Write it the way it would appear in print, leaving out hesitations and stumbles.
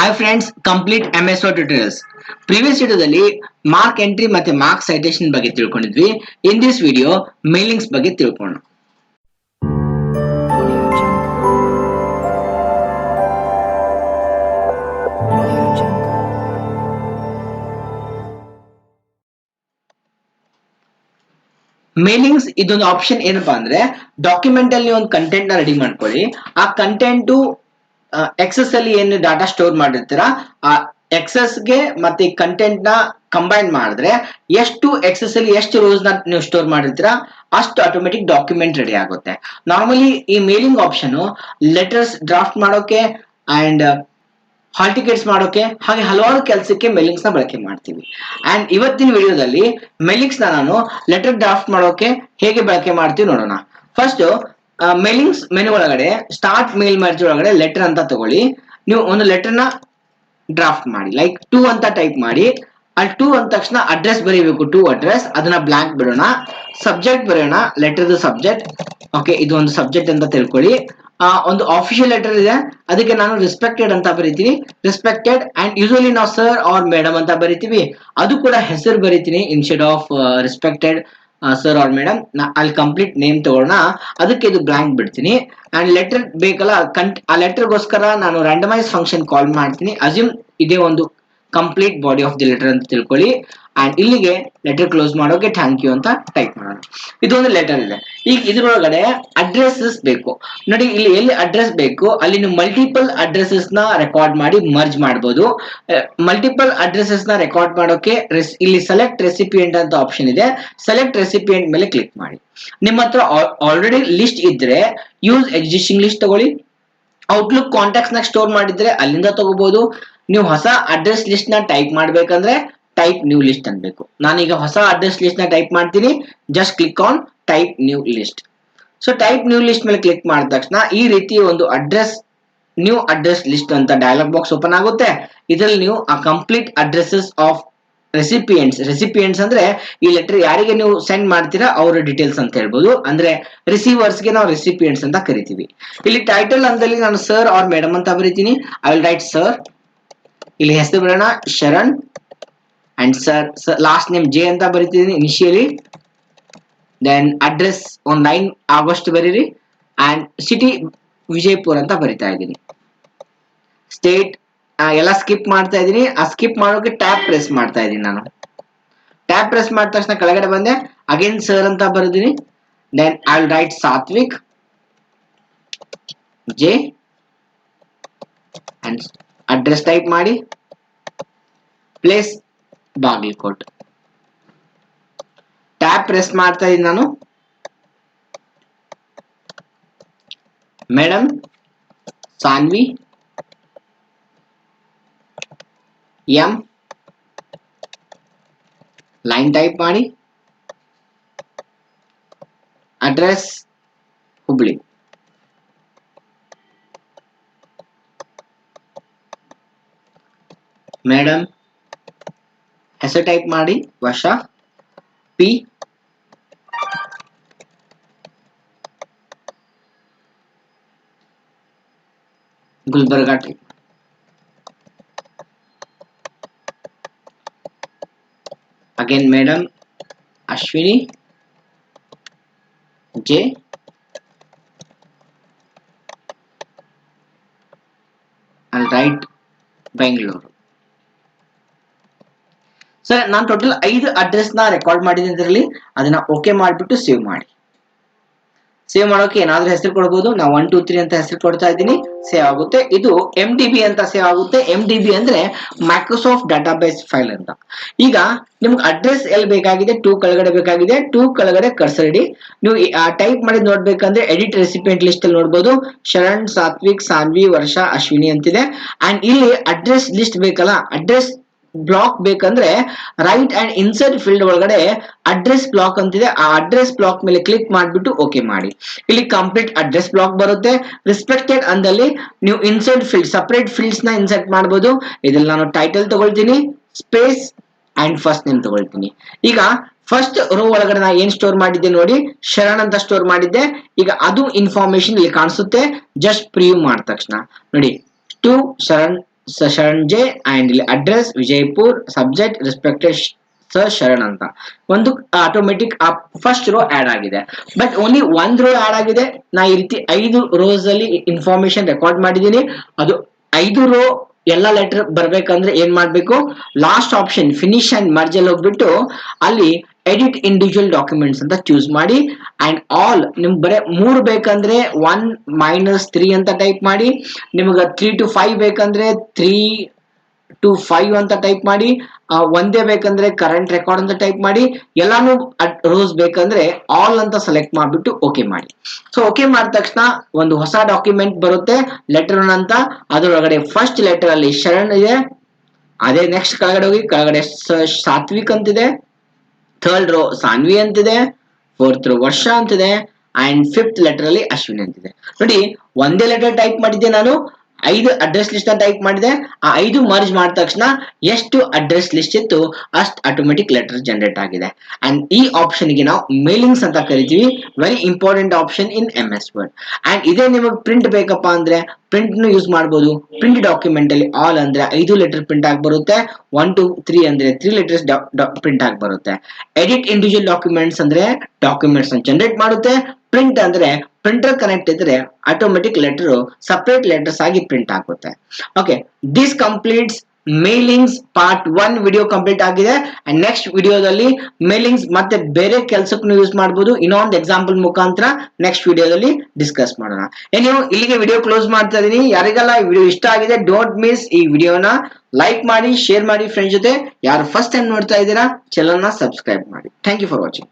Hi friends, complete MSO tutorials. Previous ವಿಡಿಯೋದಲ್ಲಿ mark entry ಮತ್ತೆ mark citation ಬಗ್ಗೆ ತಿಳ್ಕೊಂಡಿದ್ವಿ. In this video ಮೇಲಿಂಗ್ಸ್ ಬಗ್ಗೆ ತಿಳ್ಕೊಳ್ಳೋಣ. ಮೇಲಿಂಗ್ಸ್ ಇದೊಂದು ಆಪ್ಷನ್ ಏನಪ್ಪಾ ಅಂದ್ರೆ, ಡಾಕ್ಯುಮೆಂಟ್ ಅಲ್ಲಿ ಒಂದು ಕಂಟೆಂಟ್ ನ ರೆಡಿ ಮಾಡ್ಕೊಳ್ಳಿ. ಆ ಕಂಟೆಂಟ್ ಎಕ್ಸೆಸ್ ಅಲ್ಲಿ ಏನು ಡಾಟಾ ಸ್ಟೋರ್ ಮಾಡಿರ್ತೀರಾ, ಆ ಎಕ್ಸೆಸ್ ಗೆ ಮತ್ತೆ ಕಂಟೆಂಟ್ ನ ಕಂಬೈನ್ ಮಾಡಿದ್ರೆ ಎಷ್ಟು ಎಕ್ಸೆಸ್ ಅಲ್ಲಿ ಎಷ್ಟು ರೋಸ್ ನ ನೀವು ಸ್ಟೋರ್ ಮಾಡಿರ್ತೀರಾ ಅಷ್ಟು ಆಟೋಮೆಟಿಕ್ ಡಾಕ್ಯುಮೆಂಟ್ ರೆಡಿ ಆಗುತ್ತೆ. ನಾರ್ಮಲಿ ಈ ಮೇಲಿಂಗ್ ಆಪ್ಷನ್ ಲೆಟರ್ಸ್ ಡ್ರಾಫ್ಟ್ ಮಾಡೋಕೆ ಅಂಡ್ ಹಾಲ್ ಟಿಕೆಟ್ಸ್ ಮಾಡೋಕೆ ಹಾಗೆ ಹಲವಾರು ಕೆಲಸಕ್ಕೆ ಮೇಲಿಂಗ್ಸ್ ನ ಬಳಕೆ ಮಾಡ್ತೀವಿ. ಅಂಡ್ ಇವತ್ತಿನ ವಿಡಿಯೋದಲ್ಲಿ ಮೇಲಿಂಗ್ಸ್ ನ ನಾನು ಲೆಟರ್ ಡ್ರಾಫ್ಟ್ ಮಾಡೋಕೆ ಹೇಗೆ ಬಳಕೆ ಮಾಡ್ತೀವಿ ನೋಡೋಣ. ಫಸ್ಟ್ ಮೇಲಿಂಗ್ಸ್ ಮೆನು ಒಳಗಡೆ ಸ್ಟಾರ್ಟ್ ಮೇಲ್ ಮರ್ಜ್ ಒಳಗಡೆ ಲೆಟರ್ ಅಂತ ತಗೊಳ್ಳಿ. ನೀವು ಒಂದು ಲೆಟರ್ ನ ಡ್ರಾಫ್ಟ್ ಮಾಡಿ, ಲೈಕ್ ಟು ಅಂತ ಟೈಪ್ ಮಾಡಿ. ಅಲ್ಲಿ ಟು ಅಂದ ತಕ್ಷಣ ಅಡ್ರೆಸ್ ಬರೀಬೇಕು, ಟು ಅಡ್ರೆಸ್, ಅದನ್ನ ಬ್ಲಾಂಕ್ ಬಿಡೋಣ. ಸಬ್ಜೆಕ್ಟ್ ಬರೆಯೋಣ, ಲೆಟರ್ ಸಬ್ಜೆಕ್ಟ್. ಓಕೆ, ಇದು ಒಂದು ಸಬ್ಜೆಕ್ಟ್ ಅಂತ ತಿಳ್ಕೊಳ್ಳಿ. ಒಂದು ಆಫಿಷಿಯಲ್ ಲೆಟರ್ ಇದೆ, ಅದಕ್ಕೆ ನಾನು ರೆಸ್ಪೆಕ್ಟೆಡ್ ಅಂತ ಬರೀತೀನಿ, ರೆಸ್ಪೆಕ್ಟೆಡ್. ಅಂಡ್ ಯೂಶಲಿ ನಾವು ಸರ್ ಆರ್ ಮೇಡಮ್ ಅಂತ ಬರೀತೀವಿ, ಅದು ಕೂಡ ಹೆಸರು ಬರೀತೀನಿ instead of respected sir or madam. ಅಲ್ಲಿ ಕಂಪ್ಲೀಟ್ ನೇಮ್ ತಗೊಳ್ಳೋಣ, ಅದಕ್ಕೆ ಇದು ಬ್ಲಾಂಕ್ ಬಿಡ್ತೀನಿ. ಅಂಡ್ ಲೆಟರ್ ಬೇಕಲ್ಲ, ಆ ಲೆಟರ್ಗೋಸ್ಕರ ನಾನು ರ್ಯಾಂಡಮೈಸ್ ಫಂಕ್ಷನ್ ಕಾಲ್ ಮಾಡ್ತೀನಿ. ಅಸ್ಯೂಮ್ ಇದೇ ಒಂದು complete body of the letter ಅಂತ ತಿಳ್ಕೊಳ್ಳಿ. ಅಂಡ್ ಇಲ್ಲಿಗೆ ಲೆಟರ್ ಕ್ಲೋಸ್ ಮಾಡೋಕೆ ಥ್ಯಾಂಕ್ ಯು ಅಂತ ಟೈಪ್ ಮಾಡೋಣ. ಇದೊಂದು ಲೆಟರ್ ಇದೆ. ಈಗ ಇದ್ರೊಳಗಡೆ ಅಡ್ರೆಸಸ್ ಬೇಕು ನೋಡಿ. ಇಲ್ಲಿ ಎಲ್ಲಿ ಅಡ್ರೆಸ್ ಬೇಕು ಅಲ್ಲಿ ನೀವು ಮಲ್ಟಿಪಲ್ ಅಡ್ರೆಸಸ್ ನ ರೆಕಾರ್ಡ್ ಮಾಡಿ ಮರ್ಜ್ ಮಾಡಬಹುದು. ಮಲ್ಟಿಪಲ್ ಅಡ್ರೆಸಸ್ ನ ರೆಕಾರ್ಡ್ ಮಾಡೋಕೆ ಇಲ್ಲಿ ಸೆಲೆಕ್ಟ್ ರೆಸಿಪಿಯೆಂಟ್ ಅಂತ ಆಪ್ಷನ್ ಇದೆ. ಸೆಲೆಕ್ಟ್ ರೆಸಿಪಿಯೆಂಟ್ ಮೇಲೆ ಕ್ಲಿಕ್ ಮಾಡಿ. ನಿಮ್ಮ ಹತ್ರ ಆಲ್ರೆಡಿ ಲಿಸ್ಟ್ ಇದ್ರೆ ಯೂಸ್ ಎಕ್ಸಿಸ್ಟಿಂಗ್ ಲಿಸ್ಟ್ ತಗೊಳ್ಳಿ. ಔಟ್ಲುಕ್ ಕಾಂಟ್ಯಾಕ್ಟ್ಸ್ ನ ಸ್ಟೋರ್ ಮಾಡಿದ್ರೆ ಅಲ್ಲಿಂದ ತಗೋಬಹುದು. ನೀವು ಹೊಸ ಅಡ್ರೆಸ್ ಲಿಸ್ಟ್ ನ ಟೈಪ್ ಮಾಡ್ಬೇಕಂದ್ರೆ ಟೈಪ್ ನ್ಯೂ ಲಿಸ್ಟ್ ಅನ್ಬೇಕು. ನಾನೀಗ ಹೊಸ ಅಡ್ರೆಸ್ ಲಿಸ್ಟ್ ನ ಟೈಪ್ ಮಾಡ್ತೀನಿ. Just click on type new list. So type new list ಮೇಲೆ ಕ್ಲಿಕ್ ಮಾಡಿದ ತಕ್ಷಣ ಈ ರೀತಿ ಒಂದು ನ್ಯೂ ಅಡ್ರೆಸ್ ಲಿಸ್ಟ್ ಅಂತ ಡಯಲಾಗ್ ಬಾಕ್ಸ್ ಓಪನ್ ಆಗುತ್ತೆ. ಇದರಲ್ಲಿ ನೀವು ಆ ಕಂಪ್ಲೀಟ್ ಅಡ್ರೆಸಸ್ ಆಫ್ ರೆಸಿಪಿಯೆಂಟ್ಸ್ ಅಂದ್ರೆ ಈ ಲೆಟರ್ ಯಾರಿಗೆ ನೀವು ಸೆಂಡ್ ಮಾಡ್ತೀರಾ ಅವರ ಡೀಟೇಲ್ಸ್ ಅಂತ ಹೇಳ್ಬೋದು. ಅಂದ್ರೆ ರಿಸೀವರ್ಸ್ ಗೆ ನಾವು ರೆಸಿಪಿಯೆಂಟ್ಸ್ ಅಂತ ಕರಿತೀವಿ. ಇಲ್ಲಿ ಟೈಟಲ್ ಅಂದಲ್ಲಿ ನಾನು ಸರ್ ಆರ್ ಮೇಡಮ್ ಅಂತ ಬರೀತೀನಿ. I will write sir. ಇಲ್ಲಿ ಹೆಸರು ಬರೋಣ Sharan. And sir last name J ಅಂತ ಬರೀತಿದ್ದೀನಿ ಇನಿಷಿಯಲಿ. ದೆನ್ ಅಡ್ರೆಸ್ ಒಂದು 9 ಆಗಸ್ಟ್ ಬರೀರಿ. ಅಂಡ್ ಸಿಟಿ ವಿಜಯಪುರ್ ಅಂತ ಬರಿತಾ ಇದ್ದೀನಿ. ಸ್ಟೇಟ್ ಎಲ್ಲ ಸ್ಕಿಪ್ ಮಾಡ್ತಾ ಇದ್ದೀನಿ. ಆ ಸ್ಕಿಪ್ ಮಾಡೋಕೆ ಟ್ಯಾಬ್ ಪ್ರೆಸ್ ಮಾಡ್ತಾ ಇದ್ದೀನಿ. ನಾನು ಟ್ಯಾಬ್ ಪ್ರೆಸ್ ಮಾಡಿದ ತಕ್ಷಣ ಕೆಳಗಡೆ ಬಂದೆ, ಅಗೇನ್ ಸರ್ ಅಂತ ಬರೆದಿನಿ. Then I will write Sathvik J and address type ಮಾಡಿ, ಪ್ಲೇಸ್ ಬಾಗಲಕೋಟ್. ಟ್ಯಾಬ್ ಪ್ರೆಸ್ ಮಾಡ್ತಾ ಇದ್ದೀನಿ ನಾನು. Madam Sanvi M, line type ಮಾಡಿ, ಅಡ್ರೆಸ್ ಹುಬ್ಳಿ. ಮೇಡಮ್ ಹೆಸರು ಟೈಪ್ ಮಾಡಿ Varsha P, Gulbarga type. Again madam Ashwini J and write Bengaluru. Sir ನಾನು ಟೋಟಲ್ 5 ಅಡ್ರೆಸ್ ನ ರೆಕಾರ್ಡ್ ಮಾಡಿದ್ದೀನಿ. ಇದರಲ್ಲಿ ಅದನ್ನ ಓಕೆ ಮಾಡಿಬಿಟ್ಟು ಸೇವ್ ಮಾಡಿ. ಸೇವ್ ಮಾಡೋಕೆ ಏನಾದ್ರೂ ಹೆಸರು ಕೊಡಬಹುದು. ನಾವು 1 2 3 ಅಂತ ಹೆಸರು ಕೊಡ್ತಾ ಇದ್ದೀನಿ. ಸೇವ್ ಆಗುತ್ತೆ. ಇದು MDB ಅಂತ ಸೇವ್ ಆಗುತ್ತೆ. MDB ಅಂದ್ರೆ ಮೈಕ್ರೋಸಾಫ್ಟ್ ಡಾಟಾಬೇಸ್ ಫೈಲ್ ಅಂತ. ಈಗ ನಿಮ್ಗೆ ಅಡ್ರೆಸ್ ಎಲ್ಲಿ ಬೇಕಾಗಿದೆ, 2 ಕೆಳಗಡೆ ಬೇಕಾಗಿದೆ. 2 ಕೆಳಗಡೆ ಕರ್ಸರ್ ಇಡಿ. ನೀವು ಟೈಪ್ ಮಾಡಿ ನೋಡ್ಬೇಕಂದ್ರೆ ಎಡಿಟ್ ರೆಸಿಪಿಯೆಂಟ್ ಲಿಸ್ಟ್ ಅಲ್ಲಿ ನೋಡಬಹುದು. ಶರಣ್, ಸಾತ್ವಿಕ್, ಸಾನ್ವಿ, ವರ್ಷ, ಅಶ್ವಿನಿ ಅಂತಿದೆ. ಅಂಡ್ ಇಲ್ಲಿ ಅಡ್ರೆಸ್ ಲಿಸ್ಟ್ ಬೇಕಲ್ಲ, ಅಡ್ರೆಸ್ ಬ್ಲಾಕ್ ಬೇಕಂದ್ರೆ ರೈಟ್ ಅಂಡ್ ಇನ್ಸರ್ಟ್ ಫೀಲ್ಡ್ ಒಳಗಡೆ ಅಡ್ರೆಸ್ ಬ್ಲಾಕ್ ಅಂತಿದೆ. ಆ ಅಡ್ರೆಸ್ ಬ್ಲಾಕ್ ಮೇಲೆ ಕ್ಲಿಕ್ ಮಾಡಿಬಿಟ್ಟು ಓಕೆ ಮಾಡಿ. ಇಲ್ಲಿ ಕಂಪ್ಲೀಟ್ ಅಡ್ರೆಸ್ ಬ್ಲಾಕ್ ಬರುತ್ತೆ. ರೆಸ್ಪೆಕ್ಟೆಡ್ ಅಂದಲ್ಲಿ ನೀವು ಇನ್ಸರ್ಟ್ ಫೀಲ್ಡ್, ಸಪರೇಟ್ ಫೀಲ್ಡ್ಸ್ ನ ಇನ್ಸರ್ಟ್ ಮಾಡಬಹುದು. ಇದ್ರಲ್ಲಿ ನಾನು ಟೈಟಲ್ ತಗೊಳ್ತೀನಿ, ಸ್ಪೇಸ್ ಅಂಡ್ ಫಸ್ಟ್ ನೇಮ್ ತಗೊಳ್ತೀನಿ. ಈಗ ಫಸ್ಟ್ ರೋ ಒಳಗಡೆ ನಾ ಏನ್ ಸ್ಟೋರ್ ಮಾಡಿದ್ದೆ ನೋಡಿ, ಶರಣ್ ಅಂತ ಸ್ಟೋರ್ ಮಾಡಿದ್ದೆ. ಈಗ ಅದು ಇನ್ಫಾರ್ಮೇಶನ್ ಇಲ್ಲಿ ಕಾಣಿಸುತ್ತೆ. ಜಸ್ಟ್ ಪ್ರಿವ್ಯೂ ಮಾಡಿದ ತಕ್ಷಣ ನೋಡಿ, to Sharan Sharan J and ಇಲ್ಲಿ address Vijayapur subject respected sir Sharan ಅಂತ ಒಂದು ಆಟೋಮೆಟಿಕ್ ಫಸ್ಟ್ ರೋ ಆಡ್ ಆಗಿದೆ. ಬಟ್ ಓನ್ಲಿ ಒಂದ್ ರೋ ಆಡ್ ಆಗಿದೆ. ನಾ ಈ ರೀತಿ 5 ರೋಸ್ ಅಲ್ಲಿ ಇನ್ಫಾರ್ಮೇಶನ್ ರೆಕಾರ್ಡ್ ಮಾಡಿದೀನಿ. ಅದು 5 ರೋ ಎಲ್ಲ ಲೆಟರ್ ಬರ್ಬೇಕಂದ್ರೆ ಏನ್ ಮಾಡ್ಬೇಕು, last option finish and merge ಅಲ್ಲಿ ಹೋಗ್ಬಿಟ್ಟು ಅಲ್ಲಿ ಎಡಿಟ್ ಇಂಡಿವಿಜುವಲ್ ಡಾಕ್ಯುಮೆಂಟ್ಸ್ ಅಂತ ಚೂಸ್ ಮಾಡಿ ಅಂಡ್ ಆಲ್ ನಿಮ್ಗೆ ಬರೀ 3 ಬೇಕಂದ್ರೆ 1-3 ಅಂತ ಟೈಪ್ ಮಾಡಿ, ನಿಮ್ಗೆ 3 to 5 ಬೇಕಂದ್ರೆ 3 to 5 ಅಂತ ಟೈಪ್ ಮಾಡಿ, ಒಂದೇ ಬೇಕಂದ್ರೆ ಕರೆಂಟ್ ರೆಕಾರ್ಡ್ ಅಂತ ಟೈಪ್ ಮಾಡಿ, ಎಲ್ಲಾನು ರೋಸ್ ಬೇಕಂದ್ರೆ ಆಲ್ ಅಂತ ಸೆಲೆಕ್ಟ್ ಮಾಡ್ಬಿಟ್ಟು ಓಕೆ ಮಾಡಿ. ಸೊ ಓಕೆ ಮಾಡಿದ ತಕ್ಷಣ ಒಂದು ಹೊಸ ಡಾಕ್ಯುಮೆಂಟ್ ಬರುತ್ತೆ ಲೆಟರ್ ಅಂತ. ಅದರೊಳಗಡೆ ಫಸ್ಟ್ ಲೆಟರ್ ಅಲ್ಲಿ ಶರಣ್ ಇದೆ, ಅದೇ ನೆಕ್ಸ್ಟ್ ಕೆಳಗಡೆ ಹೋಗಿ ಕೆಳಗಡೆ ಸಾತ್ವಿಕ್ ಅಂತಿದೆ, ಥರ್ಡ್ ರೋ ಸಾನ್ವಿ ಅಂತಿದೆ, ಫೋರ್ತ್ ರೋ ವರ್ಷ ಅಂತಿದೆ ಅಂಡ್ ಫಿಫ್ತ್ ಲೆಟರ್ ಅಲ್ಲಿ ಅಶ್ವಿನ್ ಅಂತಿದೆ. ನೋಡಿ ಒಂದೇ ಲೆಟರ್ ಟೈಪ್ ಮಾಡಿದ್ದೆ ನಾನು, 5 ಅಡ್ರೆಸ್ ಲಿಸ್ಟ್ ಟೈಪ್ ಮಾಡಿದೆ. ಆ 5 ಮರ್ಜ್ ಮಾಡಿದ ತಕ್ಷಣ ಎಷ್ಟು ಅಡ್ರೆಸ್ ಲಿಸ್ಟ್ ಇತ್ತು ಅಷ್ಟು ಆಟೋಮೆಟಿಕ್ ಲೆಟರ್ ಜನರೇಟ್ ಆಗಿದೆ. ಅಂಡ್ ಈ ಆಪ್ಷನ್ ಗೆ ನಾವು ಮೇಲಿಂಗ್ಸ್ ಅಂತ ಕರಿತೀವಿ. Very important option in MS word. And ಇದೇ ನಿಮಗೆ ಪ್ರಿಂಟ್ ಬೇಕಪ್ಪ ಅಂದ್ರೆ ಪ್ರಿಂಟ್ ಯೂಸ್ ಮಾಡಬಹುದು. ಪ್ರಿಂಟ್ ಡಾಕ್ಯುಮೆಂಟ್ ಅಲ್ಲಿ ಆಲ್ ಅಂದ್ರೆ 5 ಲೆಟರ್ ಪ್ರಿಂಟ್ ಆಗಿ ಬರುತ್ತೆ, 1 to 3 ಅಂದ್ರೆ 3 ಲೆಟರ್ಸ್ ಪ್ರಿಂಟ್ ಆಗಿ ಬರುತ್ತೆ. ಎಡಿಟ್ ಇಂಡಿವಿಜುವಲ್ ಡಾಕ್ಯುಮೆಂಟ್ಸ್ ಅಂದ್ರೆ ಡಾಕ್ಯುಮೆಂಟ್ಸ್ ಜನರೇಟ್ ಮಾಡುತ್ತೆ. ಪ್ರಿಂಟ್ ಅಂದ್ರೆ ಪ್ರಿಂಟರ್ ಕನೆಕ್ಟ್ ಇದ್ರೆ ಆಟೋಮೆಟಿಕ್ ಲೆಟರ್ ಸಪರೇಟ್ ಲೆಟರ್ಸ್ ಆಗಿ ಪ್ರಿಂಟ್ ಆಗುತ್ತೆ. Okay, this completes mailings part 1 video complete ಆಗಿದೆ. ಅಂಡ್ ನೆಕ್ಸ್ಟ್ ವಿಡಿಯೋದಲ್ಲಿ ಮೇಲಿಂಗ್ಸ್ ಮತ್ತೆ ಬೇರೆ ಕೆಲಸಕ್ಕೂ ಯೂಸ್ ಮಾಡಬಹುದು. ಇನ್ನೊಂದು ಎಕ್ಸಾಂಪಲ್ ಮುಖಾಂತರ ನೆಕ್ಸ್ಟ್ ವಿಡಿಯೋದಲ್ಲಿ ಡಿಸ್ಕಸ್ ಮಾಡೋಣ. ನೀವು ಇಲ್ಲಿಗೆ ವಿಡಿಯೋ ಕ್ಲೋಸ್ ಮಾಡ್ತಾ ಇದೀನಿ. ಯಾರಿಗೆಲ್ಲ ಈ ವಿಡಿಯೋ ಇಷ್ಟ ಆಗಿದೆ ಡೋಂಟ್ ಮಿಸ್ ಈ ವಿಡಿಯೋನ ಲೈಕ್ ಮಾಡಿ, ಶೇರ್ ಮಾಡಿ ಫ್ರೆಂಡ್ಸ್ ಜೊತೆ. ಯಾರು ಫಸ್ಟ್ ಟೈಮ್ ನೋಡ್ತಾ ಇದ್ದೀರಾ ಚಾನೆಲ್ ನ ಸಬ್ಸ್ಕ್ರೈಬ್ ಮಾಡಿ. Thank you for watching.